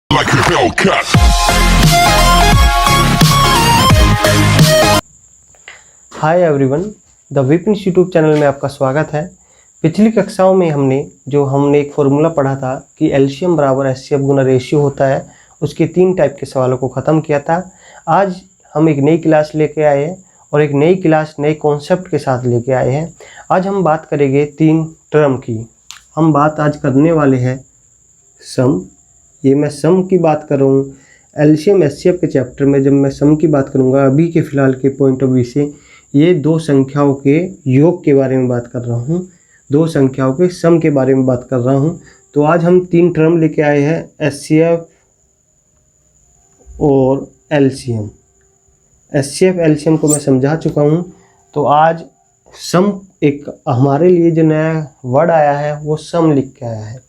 like a Hellcat. Hi everyone, the Vipin YouTube channel में आपका स्वागत है। पिछली कक्षाओं में हमने एक फॉर्मूला पढ़ा था कि एलसीएम बराबर एचसीएफ गुना रेशियो होता है। उसके 3 टाइप के सवालों को ख़त्म किया था। आज हम एक नई क्लास लेके आए हैं और एक नई क्लास नए कॉन्सेप्ट के साथ लेके आए हैं। आज हम बात करेंगे 3 टर्म की। हम बात आज करने वाले हैं सम। ये मैं सम की बात कर रहा हूँ। एलसीएम एचसीएफ के चैप्टर में जब मैं सम की बात करूँगा, अभी के फ़िलहाल के पॉइंट ऑफ व्यू से ये 2 संख्याओं के योग के बारे में बात कर रहा हूँ, 2 संख्याओं के सम के बारे में बात कर रहा हूँ। तो आज हम 3 टर्म लेके आए हैं, एचसीएफ और एलसीएम। एचसीएफ एलसीएम को मैं समझा चुका हूँ। तो आज सम, एक हमारे लिए जो नया वर्ड आया है वो सम लिख के आया है।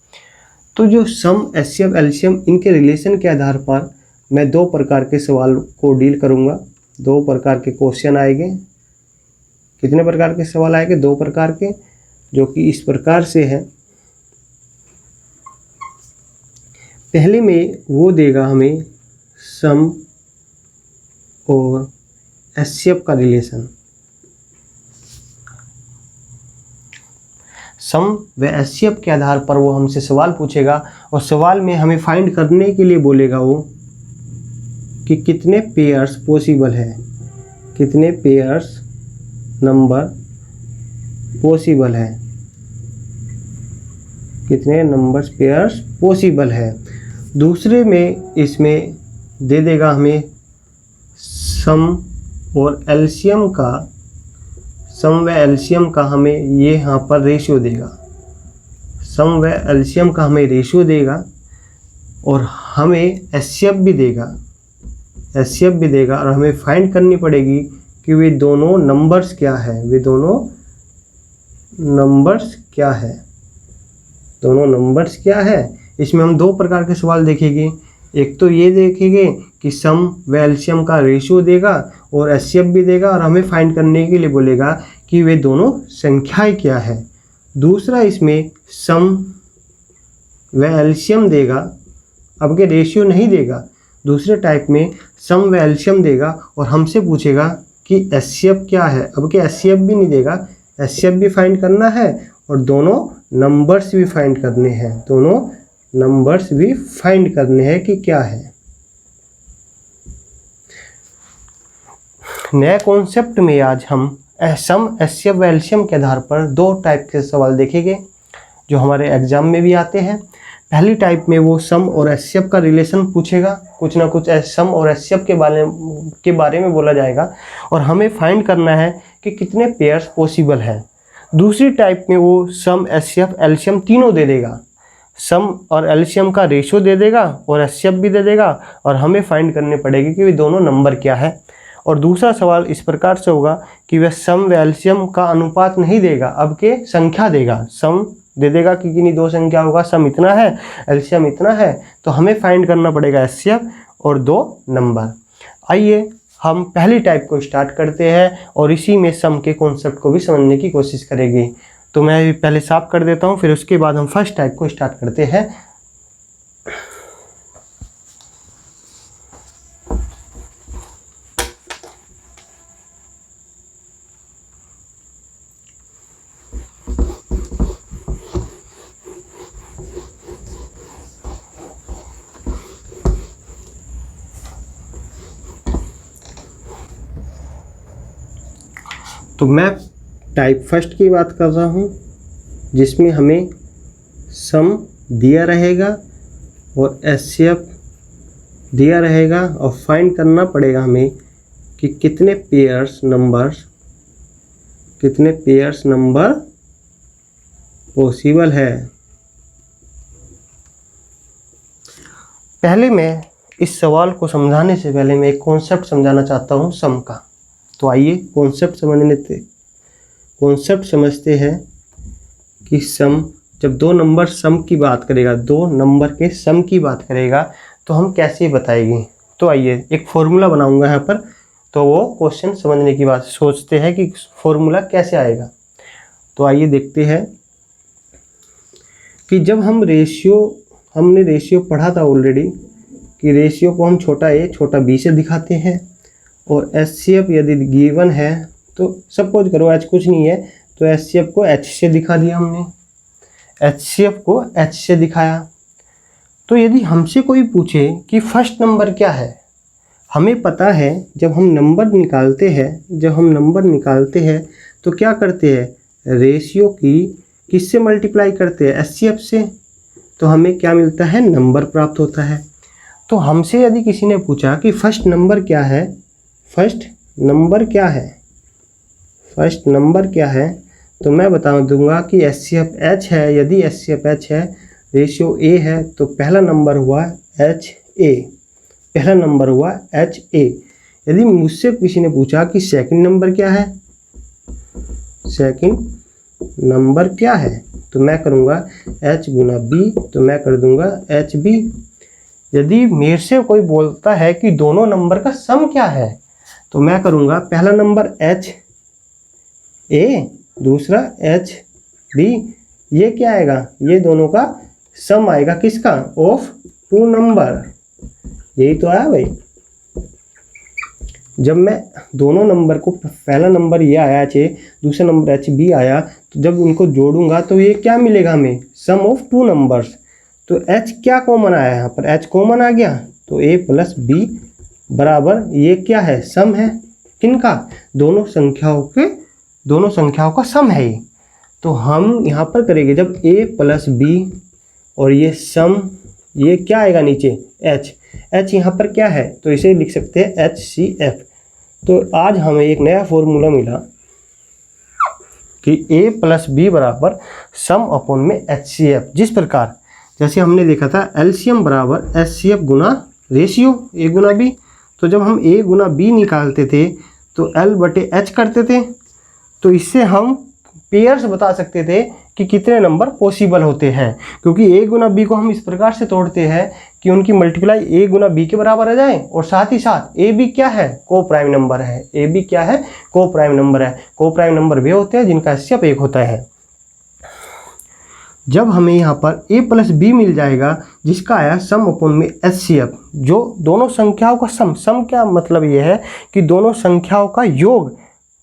तो जो सम, एचसीएफ, एलसीएम, इनके रिलेशन के आधार पर मैं 2 प्रकार के सवाल को डील करूँगा। 2 प्रकार के क्वेश्चन आएंगे। कितने प्रकार के सवाल आएंगे? 2 प्रकार के, जो कि इस प्रकार से है। पहले में वो देगा हमें सम और एचसीएफ का रिलेशन। सम व एचसीएफ के आधार पर वो हमसे सवाल पूछेगा और सवाल में हमें फाइंड करने के लिए बोलेगा वो कि कितने पेयर्स पॉसिबल है, कितने पेयर्स नंबर पॉसिबल है, कितने नंबर्स पेयर्स पॉसिबल है। दूसरे में इसमें दे देगा हमें सम और एलसीएम का, सम व एलसीएम का हमें ये यहाँ पर रेशियो देगा। सम व एलसीएम का हमें रेशियो देगा और हमें एचसीएफ भी देगा, एचसीएफ भी देगा। और हमें फाइंड करनी पड़ेगी कि वे दोनों नंबर्स क्या है, वे दोनों नंबर्स क्या है, दोनों नंबर्स क्या है। इसमें हम 2 प्रकार के सवाल देखेंगे। एक तो ये देखेंगे कि सम व एलसीएम का रेशियो देगा और एचसीएफ भी देगा और हमें फाइंड करने के लिए बोलेगा कि वे दोनों संख्याएं क्या है। दूसरा इसमें सम व एलसीएम देगा, अब के रेशियो नहीं देगा। दूसरे टाइप में सम व एलसीएम देगा और हमसे पूछेगा कि एचसीएफ क्या है। अब के एचसीएफ भी नहीं देगा, एचसीएफ भी फाइंड करना है और दोनों नंबर्स भी फाइंड करने हैं, दोनों नंबर्स भी फाइंड करने हैं कि क्या है। नए कॉन्सेप्ट में आज हम सम, एचसीएफ व एलसीएम के आधार पर 2 टाइप के सवाल देखेंगे जो हमारे एग्जाम में भी आते हैं। पहली टाइप में वो सम और एचसीएफ का रिलेशन पूछेगा, कुछ ना कुछ सम और एचसीएफ के बारे में बोला जाएगा और हमें फाइंड करना है कि कितने पेयर्स पॉसिबल है। दूसरी टाइप में वो सम, एचसीएफ, एलसीएम तीनों दे देगा। सम और एलसीएम का रेशियो दे देगा और एचसीएफ भी दे देगा और हमें फाइंड करने पड़ेगी कि वे दोनों नंबर क्या है। और दूसरा सवाल इस प्रकार से होगा कि वह सम व एलसीएम का अनुपात नहीं देगा, अब के संख्या देगा। सम दे देगा कि किन्हीं 2 संख्या होगा, सम इतना है, एलसीएम इतना है, तो हमें फाइंड करना पड़ेगा एचसीएफ और 2 नंबर। आइए हम पहली टाइप को स्टार्ट करते हैं और इसी में सम के कॉन्सेप्ट को भी समझने की कोशिश करेंगे। तो मैं पहले साफ कर देता हूँ, फिर उसके बाद हम फर्स्ट टाइप को स्टार्ट करते हैं। तो मैं टाइप फर्स्ट की बात कर रहा हूँ, जिसमें हमें सम दिया रहेगा और एचसीएफ दिया रहेगा और फाइंड करना पड़ेगा हमें कि कितने पेयर्स नंबर पॉसिबल है। पहले मैं इस सवाल को समझाने से पहले मैं एक कॉन्सेप्ट समझाना चाहता हूँ सम का। तो आइए कॉन्सेप्ट समझते हैं कि सम, जब 2 नंबर सम की बात करेगा, 2 नंबर के सम की बात करेगा तो हम कैसे बताएंगे। तो आइए एक फॉर्मूला बनाऊंगा यहाँ पर, तो वो क्वेश्चन समझने की बात सोचते हैं कि फॉर्मूला कैसे आएगा। तो आइए देखते हैं कि जब हमने रेशियो पढ़ा था ऑलरेडी कि रेशियो को हम छोटा a छोटा b से दिखाते हैं, और HCF यदि गिवन है तो सपोज करो h कुछ नहीं है तो HCF को h से दिखा दिया हमने, HCF को h से दिखाया। तो यदि हमसे कोई पूछे कि फर्स्ट नंबर क्या है, हमें पता है जब हम नंबर निकालते हैं तो क्या करते हैं, रेशियो की किससे मल्टीप्लाई करते हैं, HCF से, तो हमें क्या मिलता है, नंबर प्राप्त होता है। तो हमसे यदि किसी ने पूछा कि फर्स्ट नंबर क्या है, फर्स्ट नंबर क्या है, तो मैं बता दूंगा कि HCF H है। यदि HCF H है, रेशियो A है, तो पहला नंबर हुआ HA। यदि मुझसे किसी ने पूछा कि सेकंड नंबर क्या है, तो मैं करूँगा H गुना B, तो मैं कर दूंगा HB। यदि मेरे से कोई बोलता है कि दोनों नंबर का सम क्या है, तो मैं करूँगा पहला नंबर HA, दूसरा HB, ये क्या आएगा, ये दोनों का सम आएगा, किसका, ऑफ टू नंबर। यही तो आया भाई। जब मैं दोनों नंबर को, पहला नंबर ये आया HA, दूसरा नंबर HB आया, तो जब उनको जोड़ूंगा तो ये क्या मिलेगा हमें, सम ऑफ टू नंबर्स। तो H क्या कॉमन आया, यहाँ पर H कॉमन आ गया, तो A प्लस B बराबर ये क्या है, सम है, किनका, दोनों संख्याओं का सम है ये। तो हम यहाँ पर करेंगे जब A प्लस B और ये सम, ये क्या आएगा नीचे H यहाँ पर क्या है, तो इसे लिख सकते हैं HCF। तो आज हमें एक नया फॉर्मूला मिला कि A प्लस B बराबर सम अपॉन में HCF। जिस प्रकार जैसे हमने देखा था एलसीएम बराबर HCF Guna ratio A Guna B, तो जब हम A गुना B निकालते थे तो L बटे H करते थे, तो इससे हम पेयर्स बता सकते थे कि कितने नंबर पॉसिबल होते हैं, क्योंकि A गुना B को हम इस प्रकार से तोड़ते हैं कि उनकी मल्टीप्लाई A गुना B के बराबर आ जाए, और साथ ही साथ A B क्या है, को प्राइम नंबर है, A B क्या है, को प्राइम नंबर है। को प्राइम नंबर वे होते हैं जिनका HCF 1 होता है। जब हमें यहाँ पर A प्लस B मिल जाएगा जिसका आया सम अपॉन में HCF, जो दोनों संख्याओं का सम क्या मतलब ये है कि दोनों संख्याओं का योग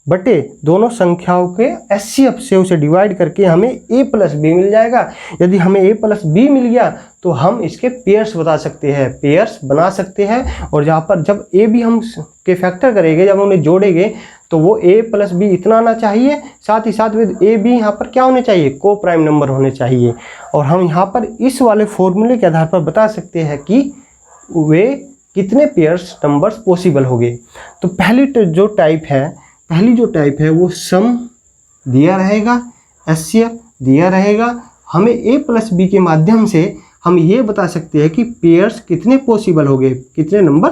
बटे दोनों संख्याओं के HCF से उसे डिवाइड करके हमें A प्लस B मिल जाएगा। यदि हमें A प्लस B मिल गया तो हम इसके पेयर्स बता सकते हैं, पेयर्स बना सकते हैं। और जहाँ पर जब A B हम के फैक्टर करेंगे, जब उन्हें जोड़ेंगे तो वो A प्लस B इतना आना चाहिए, साथ ही साथ विद A B यहाँ पर क्या होने चाहिए, को प्राइम नंबर होने चाहिए। और हम यहाँ पर इस वाले फॉर्मूले के आधार पर बता सकते हैं कि वे कितने पेयर्स नंबर्स पॉसिबल होंगे। तो पहली जो टाइप है वो सम दिया रहेगा, HCF दिया रहेगा। हमें A प्लस B के माध्यम से हम ये बता सकते हैं कि पेयर्स कितने पॉसिबल होंगे, कितने नंबर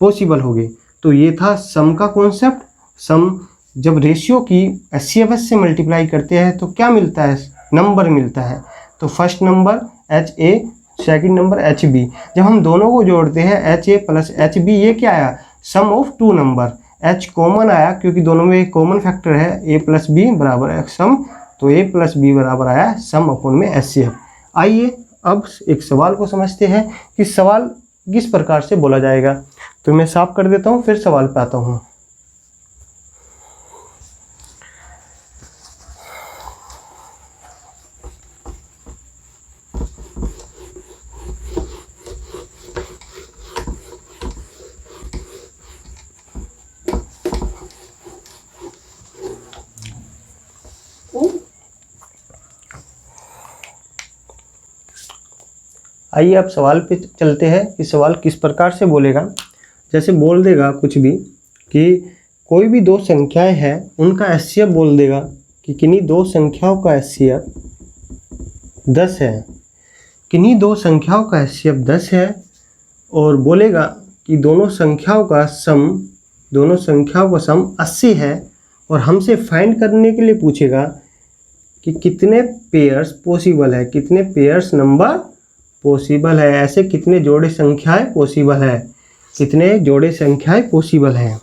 पॉसिबल होंगे। तो ये था सम का कॉन्सेप्ट। सम जब रेशियो की HCF से मल्टीप्लाई करते हैं तो क्या मिलता है, नंबर मिलता है। तो first number HA, second number HB। जब हम दोनों को जोड़ते हैं HA प्लस HB, ये क्या आया, sum of two number. H common आया क्योंकि दोनों में कॉमन फैक्टर है, A प्लस B बराबर है सम, तो A प्लस B बराबर आया सम अपॉन में HCF। आइए अब एक सवाल को समझते हैं कि सवाल किस प्रकार से बोला जाएगा। तो मैं साफ कर देता हूँ, फिर सवाल पे आता हूँ। आइए अब सवाल पे चलते हैं कि सवाल किस प्रकार से बोलेगा। जैसे बोल देगा कुछ भी कि कोई भी दो संख्याएं हैं उनका HCF बोल देगा कि किन्हीं दो संख्याओं का HCF 10 है, किन्हीं दो संख्याओं का HCF 10 है, और बोलेगा कि दोनों संख्याओं का सम 80 है, और हमसे फाइंड करने के लिए पूछेगा कि कितने पेयर्स पॉसिबल है, कितने पेयर्स नंबर पॉसिबल है, ऐसे कितने जोड़े संख्याएं पॉसिबल है, कितने जोड़े संख्याएं पॉसिबल है,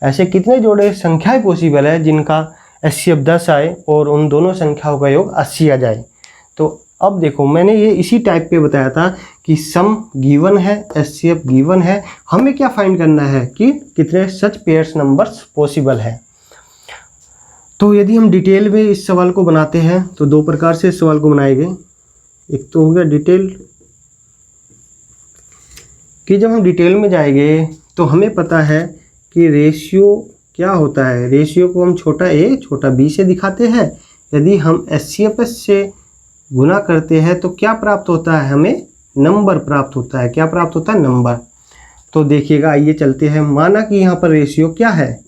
ऐसे कितने जोड़े संख्याएं पॉसिबल है जिनका HCF 10 आए और उन दोनों संख्याओं का योग 80 आ जाए। तो अब देखो मैंने ये इसी टाइप पे बताया था कि सम गिवन है, एचसीएफ गिवन है, हमें क्या फाइंड करना है कि कितने सच पेयर्स नंबर्स पॉसिबल है। तो यदि हम डिटेल में इस सवाल को बनाते हैं तो दो प्रकार से इस सवाल को बनाएंगे। एक तो हो गया डिटेल, कि जब हम डिटेल में जाएंगे तो हमें पता है कि रेशियो क्या होता है। रेशियो को हम छोटा a छोटा b से दिखाते हैं। यदि हम एचसीएफ से गुना करते हैं तो क्या प्राप्त होता है, हमें नंबर प्राप्त होता है। क्या प्राप्त होता है, नंबर। तो देखिएगा, आइए चलते हैं। माना कि यहाँ पर रेशियो क्या है,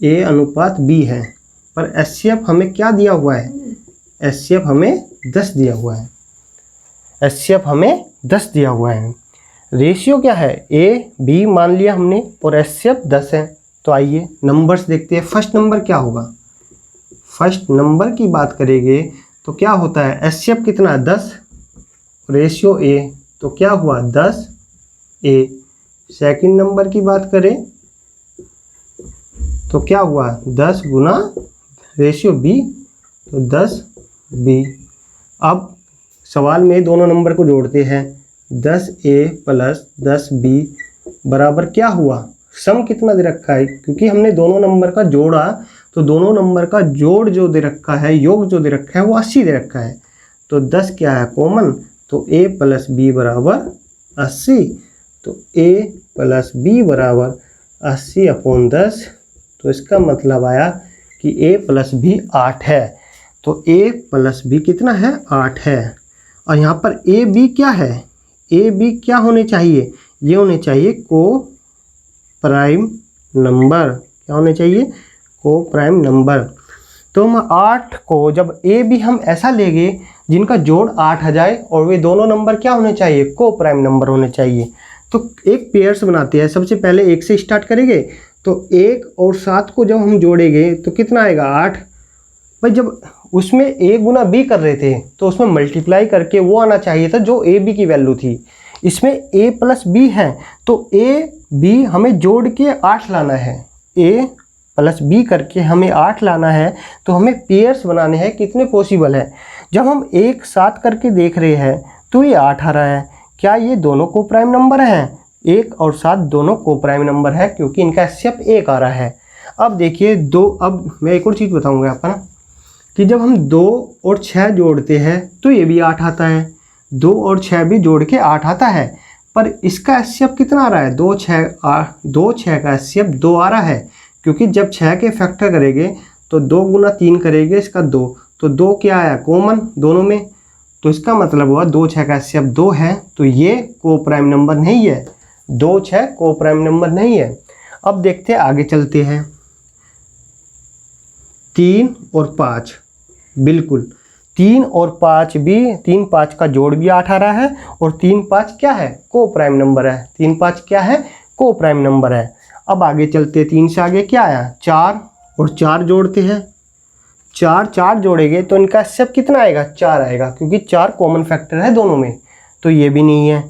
a अनुपात b है, पर एचसीएफ हमें क्या दिया हुआ है, एचसीएफ हमें 10 दिया हुआ है। एचसीएफ हमें 10 दिया हुआ है। रेशियो क्या है, a b मान लिया हमने और एचसीएफ 10 है। तो आइए नंबर्स देखते हैं। फर्स्ट नंबर क्या होगा, फर्स्ट नंबर की बात करेंगे तो क्या होता है, एचसीएफ कितना 10, रेशियो a, तो क्या हुआ 10 a। सेकंड नंबर की बात करें तो क्या हुआ 10 गुना रेशियो b, तो 10 b। अब सवाल में दोनों नंबर को जोड़ते हैं, 10a प्लस 10b बराबर क्या हुआ, सम कितना दे रखा है, क्योंकि हमने दोनों नंबर का जोड़ा तो दोनों नंबर का जोड़ जो दे रखा है, योग जो दे रखा है वो 80 दे रखा है। तो 10 क्या है कॉमन, तो a प्लस b बराबर 80। तो a प्लस b बराबर 80 अपॉन 10। तो इसका मतलब आया कि a प्लस b 8 है। तो a प्लस b कितना है, 8 है। और यहाँ पर a b क्या है, a b क्या होने चाहिए, ये होने चाहिए को प्राइम नंबर। क्या होने चाहिए, को प्राइम नंबर। तो हम 8 को जब ए बी हम ऐसा लेंगे जिनका जोड़ 8 आ जाए और वे दोनों नंबर क्या होने चाहिए, को प्राइम नंबर होने चाहिए। तो एक पेयर्स बनाते हैं। सबसे पहले 1 से स्टार्ट करेंगे, तो 1 और 7 को जब हम जोड़ेंगे तो कितना आएगा 8। भाई जब उसमें a गुना b कर रहे थे तो उसमें मल्टीप्लाई करके वो आना चाहिए था जो a b की वैल्यू थी। इसमें a प्लस b है तो a b हमें जोड़ के 8 लाना है, a प्लस b करके हमें 8 लाना है। तो हमें पेयर्स बनाने हैं, कितने पॉसिबल है। जब हम एक साथ करके देख रहे हैं तो ये 8 आ रहा है। क्या ये दोनों को प्राइम नंबर हैं, 1 और 7 दोनों को प्राइम नंबर है क्योंकि इनका एचसीएफ 1 आ रहा है। अब देखिए अब मैं एक और चीज़ बताऊँगा आपको ना, कि जब हम 2 और 6 जोड़ते हैं तो ये भी 8 आता है, 2 और 6 भी जोड़ के 8 आता है। पर इसका एचसीएफ कितना आ रहा है, 2 6 का एचसीएफ 2 आ रहा है, क्योंकि जब 6 के फैक्टर करेंगे तो 2 गुना 3 करेंगे इसका 2, तो 2 क्या आया कॉमन दोनों में। तो इसका मतलब हुआ 2 6 का एचसीएफ 2 है। तो ये को प्राइम नंबर नहीं है, 2 6 को प्राइम नंबर नहीं है। अब देखते हैं, आगे चलते हैं। 3 और 5, बिल्कुल 3 और 5 भी, 3 5 का जोड़ भी 8 आ रहा है और 3 5 क्या है, को प्राइम नंबर है। 3 5 क्या है, को प्राइम नंबर है। अब आगे चलते, 3 से आगे क्या आया, 4 और 4 जोड़ते हैं। 4 जोड़ेंगे तो इनका एचसीएफ कितना आएगा, 4 आएगा, क्योंकि 4 कॉमन फैक्टर है दोनों में। तो ये भी नहीं है।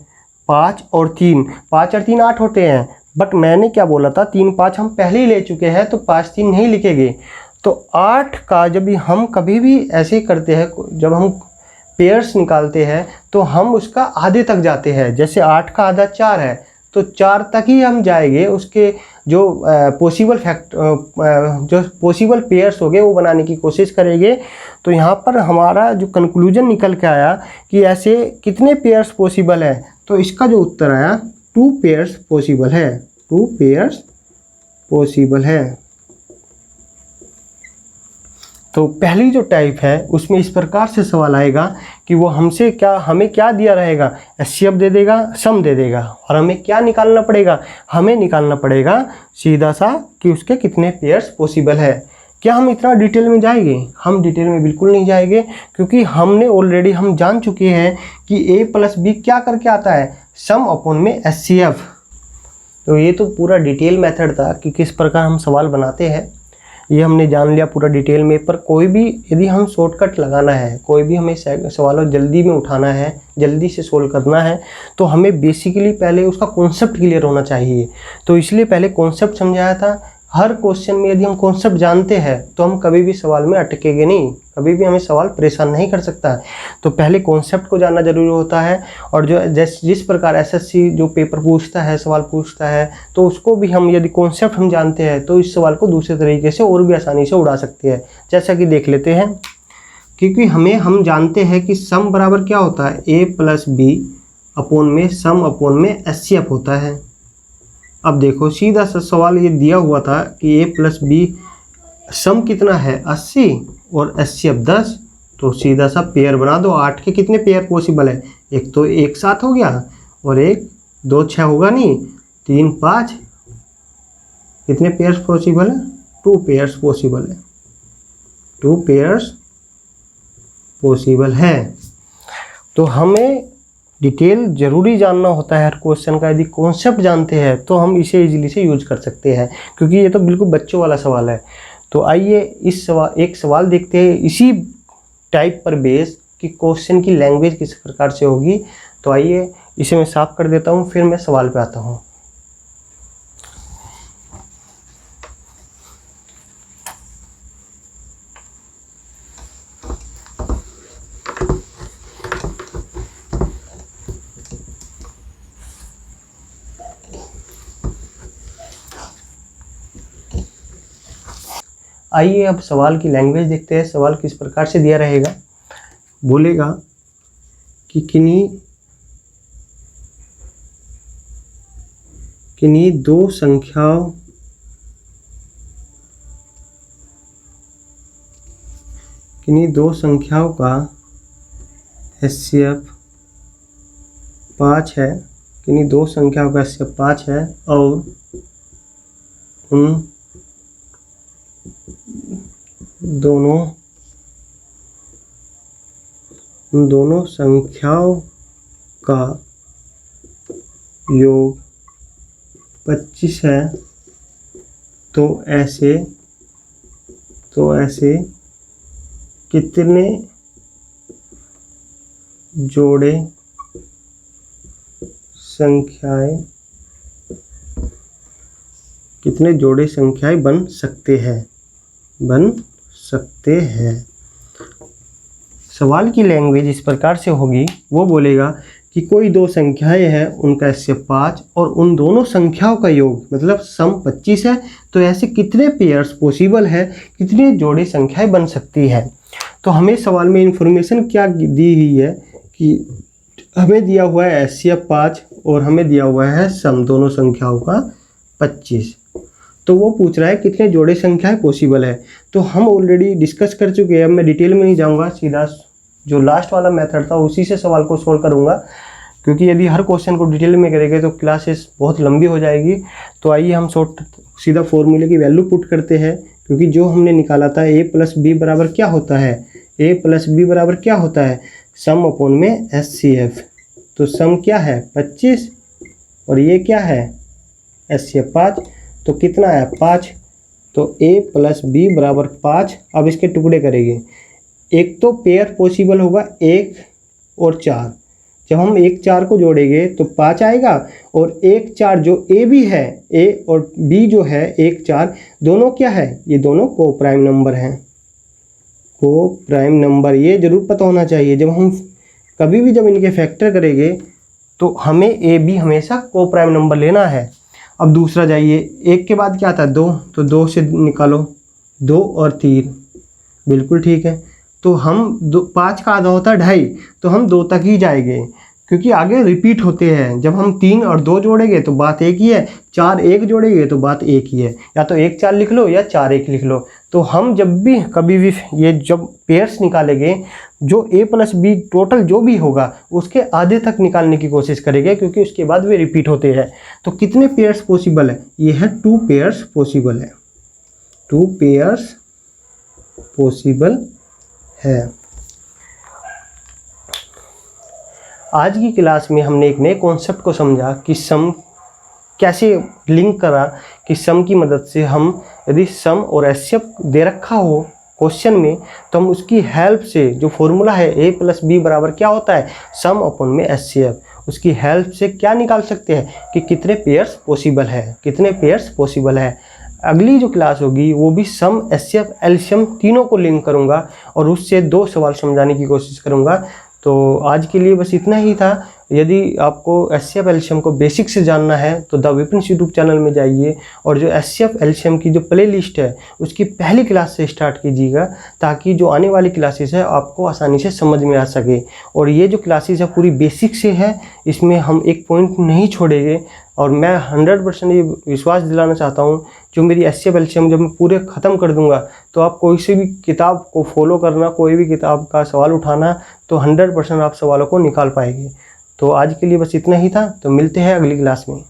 5 और 3 8 होते हैं, बट मैंने क्या बोला था, 3 5 हम पहले ही ले चुके हैं तो 5 3 नहीं लिखेंगे। तो 8 का जब भी हम कभी भी ऐसे करते हैं, जब हम पेयर्स निकालते हैं तो हम उसका आधे तक जाते हैं। जैसे 8 का आधा 4 है तो 4 तक ही हम जाएंगे, उसके जो पॉसिबल पेयर्स हो गए वो बनाने की कोशिश करेंगे। तो यहाँ पर हमारा जो कंक्लूजन निकल के आया कि ऐसे कितने पेयर्स पॉसिबल है, तो इसका जो उत्तर आया 2 पेयर्स पॉसिबल है, 2 पेयर्स पॉसिबल है। तो पहली जो टाइप है उसमें इस प्रकार से सवाल आएगा कि वो हमें क्या दिया रहेगा, एचसीएफ दे देगा, सम दे देगा, और हमें क्या निकालना पड़ेगा, हमें निकालना पड़ेगा सीधा सा कि उसके कितने पेयर्स पॉसिबल है। क्या हम इतना डिटेल में जाएंगे, हम डिटेल में बिल्कुल नहीं जाएंगे, क्योंकि हमने ऑलरेडी हम जान चुके हैं कि a प्लस बी क्या करके आता है, सम अपॉन में एचसीएफ। तो ये तो पूरा डिटेल मेथड था कि किस प्रकार हम सवाल बनाते हैं, ये हमने जान लिया पूरा डिटेल में। पर कोई भी यदि हम शॉर्टकट लगाना है, कोई भी हमें सवालों जल्दी में उठाना है, जल्दी से सोल्व करना है, तो हमें बेसिकली पहले उसका कॉन्सेप्ट क्लियर होना चाहिए। तो इसलिए पहले कॉन्सेप्ट समझाया था, हर क्वेश्चन में यदि हम कॉन्सेप्ट जानते हैं तो हम कभी भी सवाल में अटकेंगे नहीं, कभी भी हमें सवाल परेशान नहीं कर सकता है। तो पहले कॉन्सेप्ट को जानना जरूरी होता है, और जो जिस प्रकार एसएससी जो पेपर पूछता है, सवाल पूछता है, तो उसको भी हम यदि कॉन्सेप्ट हम जानते हैं तो इस सवाल को दूसरे तरीके से और भी आसानी से उड़ा सकते हैं। जैसा कि देख लेते हैं, क्योंकि हम जानते हैं कि सम बराबर क्या होता है, ए प्लस बी अपोन में सम अपोन में एचसीएफ होता है। अब देखो सीधा सा सवाल ये दिया हुआ था कि ए प्लस बी सम कितना है 80 और एचसीएफ 10, तो सीधा सा पेयर बना दो। 8 के कितने पेयर पॉसिबल है, एक तो एक साथ हो गया और एक 2 6 होगा नहीं, 3 5, कितने पेयर्स पॉसिबल है, 2 पेयर्स पॉसिबल है, 2 पेयर्स पॉसिबल है। तो हमें डिटेल जरूरी जानना होता है हर क्वेश्चन का। यदि कॉन्सेप्ट जानते हैं तो हम इसे इजीली से यूज कर सकते हैं, क्योंकि ये तो बिल्कुल बच्चों वाला सवाल है। तो आइए एक सवाल देखते हैं इसी टाइप पर बेस कि क्वेश्चन की लैंग्वेज किस प्रकार से होगी। तो आइए इसे मैं साफ कर देता हूँ, फिर मैं सवाल पे आता हूँ। आइए अब सवाल की लैंग्वेज देखते हैं। सवाल किस प्रकार से दिया रहेगा, बोलेगा कि किन्हीं दो संख्याओं का एचसीएफ 5 है, किन्हीं दो संख्याओं का एचसीएफ 5 है और उन दोनों संख्याओं का योग 25 है, तो ऐसे कितने जोड़े संख्याएं बन सकते हैं। सवाल की लैंग्वेज इस प्रकार से होगी, वो बोलेगा कि कोई दो संख्याएं हैं, उनका एचसीएफ 5 और उन दोनों संख्याओं का योग मतलब सम 25 है, तो ऐसे कितने पेयर्स पॉसिबल है, कितने जोड़े संख्याएं बन सकती है। तो हमें सवाल में इंफॉर्मेशन क्या दी हुई है कि हमें दिया हुआ है एचसीएफ 5 और हमें दिया हुआ है सम दोनों संख्याओं का 25। तो वो पूछ रहा है कितने जोड़े संख्याएं पॉसिबल है। तो हम ऑलरेडी डिस्कस कर चुके हैं, अब मैं डिटेल में नहीं जाऊंगा, सीधा जो लास्ट वाला मेथड था उसी से सवाल को सोल्व करूंगा, क्योंकि यदि हर क्वेश्चन को डिटेल में करेंगे तो क्लासेस बहुत लंबी हो जाएगी। तो आइए हम सीधा फॉर्मूले की वैल्यू पुट करते हैं, क्योंकि जो हमने निकाला था ए प्लस बी बराबर क्या होता है, ए प्लस बी बराबर क्या होता है, सम अपॉन में एचसीएफ। तो सम क्या है 25 और ये क्या है एचसीएफ 5, तो कितना है 5, तो a प्लस बी बराबर 5। अब इसके टुकड़े करेंगे, एक तो पेयर पॉसिबल होगा 1 और 4, जब हम 1 4 को जोड़ेंगे तो 5 आएगा, और 1 4 जो a भी है, a और b जो है 1 4 दोनों क्या है, ये दोनों को प्राइम नंबर हैं, को प्राइम नंबर। ये जरूर पता होना चाहिए, जब हम कभी भी जब इनके फैक्टर करेंगे तो हमें a b हमेशा को प्राइम नंबर लेना है। अब दूसरा जाइए, 1 के बाद क्या था 2, तो 2 से निकालो 2 और 3, बिल्कुल ठीक है। तो हम 5 का आधा होता है 2.5, तो हम 2 तक ही जाएंगे, क्योंकि आगे रिपीट होते हैं। जब हम 3 और 2 जोड़ेंगे तो बात एक ही है, 4 1 जोड़ेंगे तो बात एक ही है, या तो 1 4 लिख लो या 4 1 लिख लो। तो हम जब भी कभी भी ये जब पेयर्स निकालेंगे, जो a प्लस बी टोटल जो भी होगा उसके आधे तक निकालने की कोशिश करेंगे, क्योंकि उसके बाद वे रिपीट होते हैं। तो कितने पेयर्स पॉसिबल है, ये है 2 पेयर्स पॉसिबल है, 2 पेयर्स पॉसिबल है। आज की क्लास में हमने एक नए कॉन्सेप्ट को समझा कि सम कैसे लिंक करा, कि सम की मदद से हम यदि सम और एचसीएफ दे रखा हो क्वेश्चन में, तो हम उसकी हेल्प से जो फॉर्मूला है a प्लस बी बराबर क्या होता है सम अपॉन में एचसीएफ, उसकी हेल्प से क्या निकाल सकते हैं कि कितने पेयर्स पॉसिबल है, कितने पेयर्स पॉसिबल है। अगली जो क्लास होगी वो भी सम, एचसीएफ, एलसीएम तीनों को लिंक करूँगा और उससे 2 सवाल समझाने की कोशिश करूँगा। तो आज के लिए बस इतना ही था। यदि आपको एचसीएफ एलसीएम को बेसिक से जानना है तो द विपिन्स यूट्यूब चैनल में जाइए और जो एचसीएफ एलसीएम की जो प्ले लिस्ट है उसकी पहली क्लास से स्टार्ट कीजिएगा, ताकि जो आने वाली क्लासेस है आपको आसानी से समझ में आ सके। और ये जो क्लासेस है पूरी बेसिक से है, इसमें हम एक पॉइंट नहीं छोड़ेंगे। और मैं 100% ये विश्वास दिलाना चाहता हूँ, जो मेरी एचसीएफ एलसीएम जब मैं पूरे ख़त्म कर दूंगा तो आप कोई सी भी किताब को फॉलो करना, कोई भी किताब का सवाल उठाना, तो 100% आप सवालों को निकाल पाएंगे। तो आज के लिए बस इतना ही था, तो मिलते हैं अगली क्लास में।